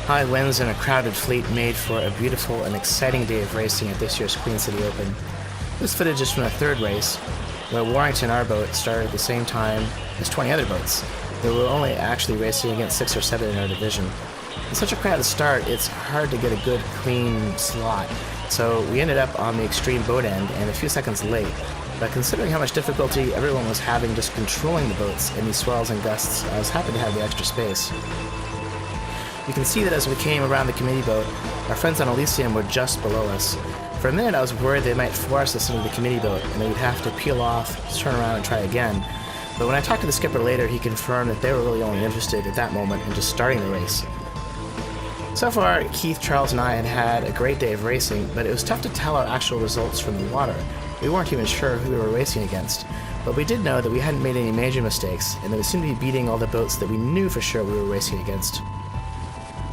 High winds and a crowded fleet made for a beautiful and exciting day of racing at this year's Queen City Open. This footage is from the third race, where Warrington, our boat, started at the same time as 20 other boats. They were only actually racing against 6 or 7 in our division. In such a crowded start, it's hard to get a good, clean slot, so we ended up on the extreme boat end and a few seconds late. But considering how much difficulty everyone was having just controlling the boats in these swells and gusts, I was happy to have the extra space. You can see that as we came around the committee boat, our friends on Elysium were just below us. For a minute I was worried they might force us into the committee boat and we'd have to peel off, turn around and try again. But when I talked to the skipper later, he confirmed that they were really only interested at that moment in just starting the race. So far, Keith, Charles, and I had had a great day of racing, but it was tough to tell our actual results from the water. We weren't even sure who we were racing against, but we did know that we hadn't made any major mistakes, and that we seemed to be beating all the boats that we knew for sure we were racing against.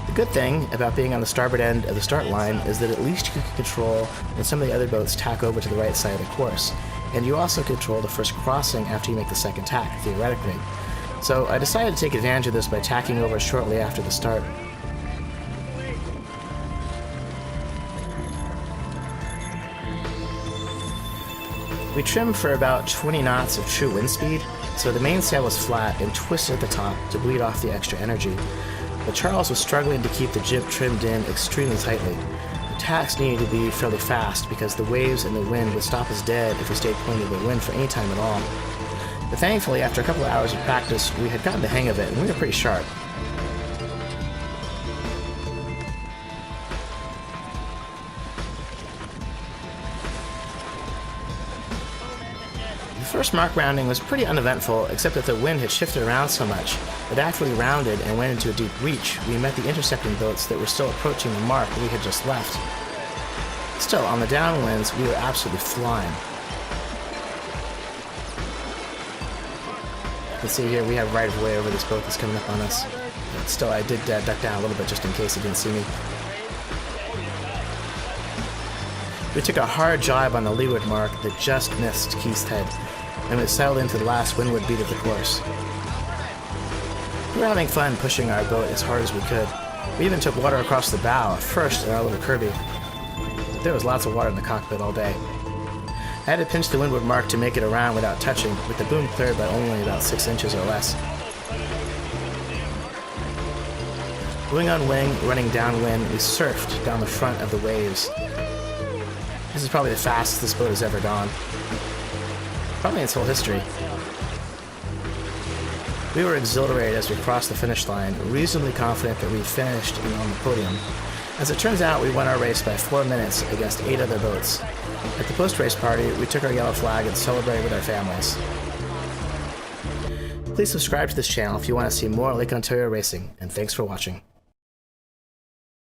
The good thing about being on the starboard end of the start line is that at least you can control when some of the other boats tack over to the right side of the course, and you also control the first crossing after you make the second tack, theoretically. So I decided to take advantage of this by tacking over shortly after the start. We trimmed for about 20 knots of true wind speed, so the mainsail was flat and twisted at the top to bleed off the extra energy. But Charles was struggling to keep the jib trimmed in extremely tightly. The tacks needed to be fairly fast because the waves and the wind would stop us dead if we stayed pointed to the wind for any time at all. But thankfully, after a couple of hours of practice, we had gotten the hang of it and we were pretty sharp. The first mark rounding was pretty uneventful, except that the wind had shifted around so much that after we rounded and went into a deep reach, we met the intercepting boats that were still approaching the mark we had just left. Still, on the downwinds, we were absolutely flying. You can see here we have right of way over this boat that's coming up on us. But still, I did duck down a little bit just in case he didn't see me. We took a hard jibe on the leeward mark that just missed Keith's head, and it settled into the last windward beat of the course. We were having fun pushing our boat as hard as we could. We even took water across the bow, first in our little Kirby. There was lots of water in the cockpit all day. I had to pinch the windward mark to make it around without touching, with the boom cleared by only about 6 inches or less. Wing on wing, running downwind, we surfed down the front of the waves. This is probably the fastest this boat has ever gone. Probably in its whole history. We were exhilarated as we crossed the finish line, reasonably confident that we finished on the podium. As it turns out, we won our race by 4 minutes against 8 other boats. At the post-race party, we took our yellow flag and celebrated with our families. Please subscribe to this channel if you want to see more Lake Ontario racing, and thanks for watching.